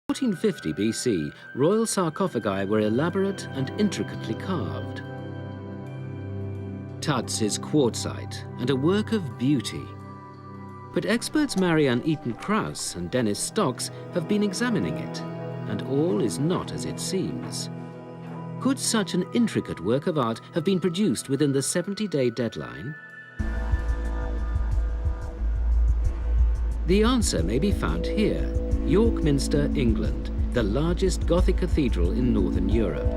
1450 BC, royal sarcophagi were elaborate and intricately carved. Tut's is quartzite and a work of beauty. But experts Marianne Eaton-Krauss and Dennis Stocks have been examining it, and all is not as it seems. Could such an intricate work of art have been produced within the 70-day deadline? The answer may be found here, York Minster, England, the largest Gothic cathedral in Northern Europe.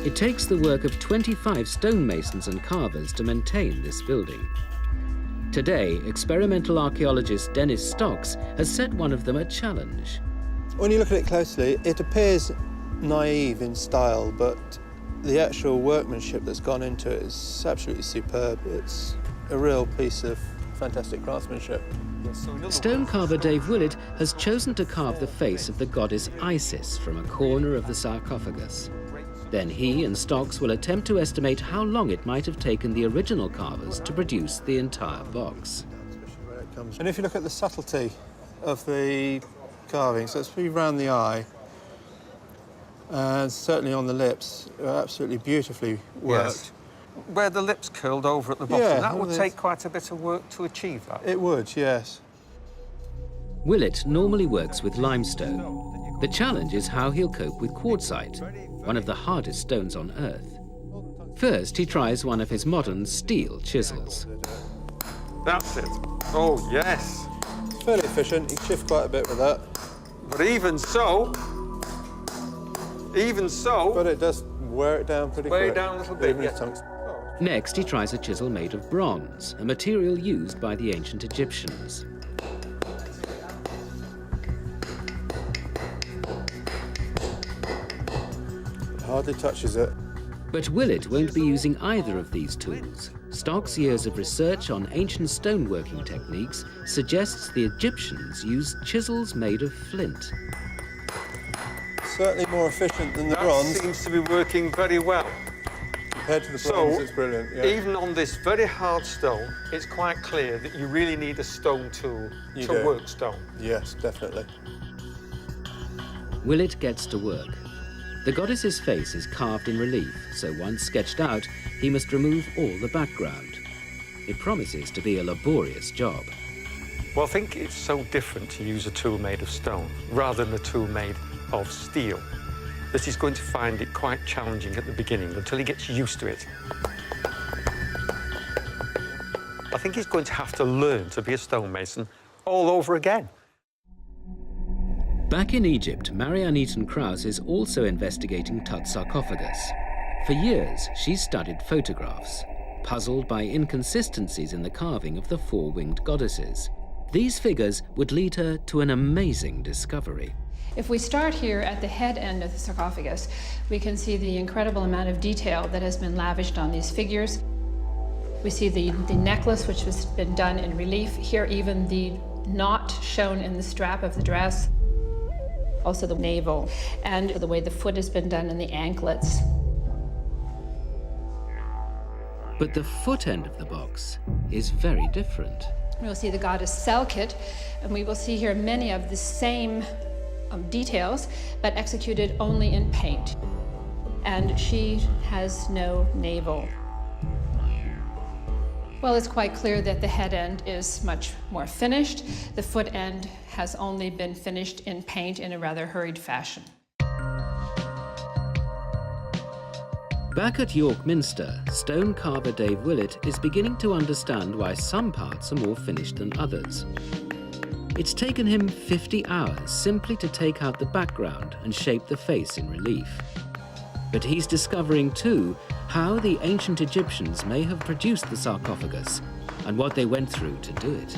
It takes the work of 25 stonemasons and carvers to maintain this building. Today, experimental archaeologist Dennis Stocks has set one of them a challenge. When you look at it closely, it appears naive in style, but the actual workmanship that's gone into it is absolutely superb. It's a real piece of fantastic craftsmanship. Stone carver Dave Willett has chosen to carve the face of the goddess Isis from a corner of the sarcophagus. Then he and Stocks will attempt to estimate how long it might have taken the original carvers to produce the entire box. And if you look at the subtlety of the carving, so it's pretty round the eye, and certainly on the lips, absolutely beautifully worked. Yes. Where the lips curled over at the bottom, Yeah, that would take quite a bit of work to achieve that. It would, yes. Willett normally works with limestone. The challenge is how he'll cope with quartzite, one of the hardest stones on Earth. First, he tries one of his modern steel chisels. That's it. Oh, yes. It's fairly efficient. You can shift quite a bit with that. But even so... But it does wear it down pretty quick. Wear it down a little bit, yeah. Next, he tries a chisel made of bronze, a material used by the ancient Egyptians. It hardly touches it. But Willett won't be using either of these tools. Stock's years of research on ancient stoneworking techniques suggests the Egyptians used chisels made of flint. Certainly more efficient than the That bronze. seems to be working very well. Compared to the bronze, it's brilliant. Yeah. Even on this very hard stone, it's quite clear that you really need a stone tool to work stone. Yes, definitely. Willett gets to work. The goddess's face is carved in relief, so once sketched out, he must remove all the background. It promises to be a laborious job. Well, I think it's so different to use a tool made of stone rather than a tool made of steel that he's going to find it quite challenging at the beginning until he gets used to it. I think he's going to have to learn to be a stonemason all over again. Back in Egypt, Marianne Eaton-Krauss is also investigating Tut's sarcophagus. For years, she's studied photographs, puzzled by inconsistencies in the carving of the four-winged goddesses. These figures would lead her to an amazing discovery. If we start here at the head end of the sarcophagus, we can see the incredible amount of detail that has been lavished on these figures. We see the necklace, which has been done in relief. Here, even the knot shown in the strap of the dress. Also the navel, and the way the foot has been done and the anklets. But the foot end of the box is very different. We'll see the goddess Selkit, and we will see here many of the same details, but executed only in paint. And she has no navel. Well, it's quite clear that the head end is much more finished. The foot end has only been finished in paint in a rather hurried fashion. Back at York Minster, stone carver Dave Willett is beginning to understand why some parts are more finished than others. It's taken him 50 hours simply to take out the background and shape the face in relief. But he's discovering, too, how the ancient Egyptians may have produced the sarcophagus and what they went through to do it.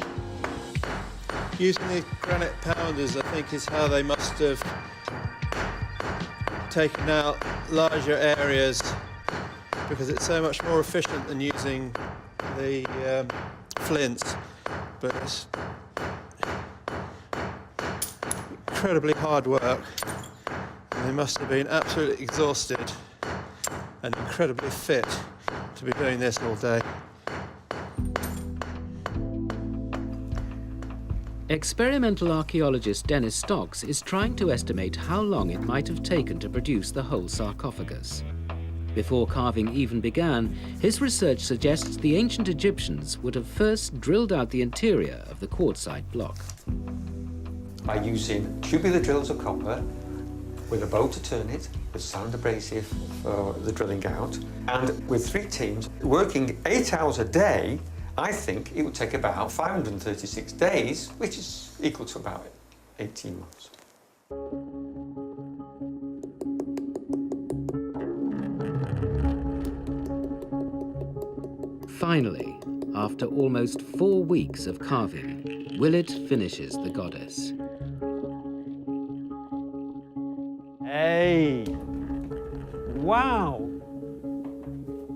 Using these granite pounders, I think, is how they must have taken out larger areas, because it's so much more efficient than using the flints. But it's incredibly hard work. And they must have been absolutely exhausted and incredibly fit to be doing this all day. Experimental archaeologist Dennis Stocks is trying to estimate how long it might have taken to produce the whole sarcophagus. Before carving even began, his research suggests the ancient Egyptians would have first drilled out the interior of the quartzite block. By using tubular drills of copper, with a bow to turn it, with sound abrasive for the drilling out, and with 3 teams working 8 hours a day, I think it would take about 536 days, which is equal to about 18 months. Finally, after almost 4 weeks of carving, Willett finishes the goddess. Hey! Wow!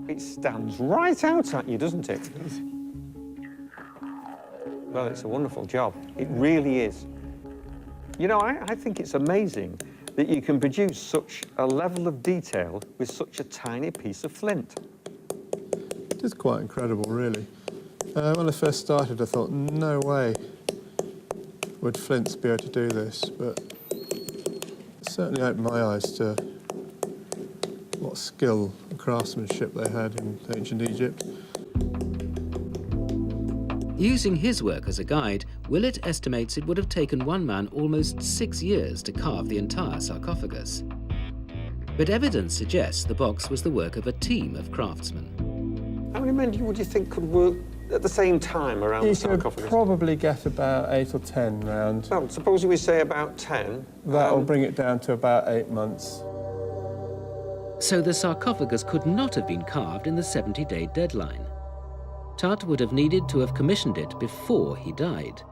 It stands right out at you, doesn't it? Well, it's a wonderful job. It really is. You know, I think it's amazing that you can produce such a level of detail with such a tiny piece of flint. It is quite incredible, really. When I first started, I thought, no way would flints be able to do this, but it certainly opened my eyes to what skill and craftsmanship they had in ancient Egypt. Using his work as a guide, Willett estimates it would have taken one man almost 6 years to carve the entire sarcophagus. But evidence suggests the box was the work of a team of craftsmen. How many men would you think could work at the same time around the sarcophagus? You could probably get about 8 or 10 round. Well, suppose we say about 10. That'll bring it down to about 8 months. So the sarcophagus could not have been carved in the 70-day deadline. Tut would have needed to have commissioned it before he died.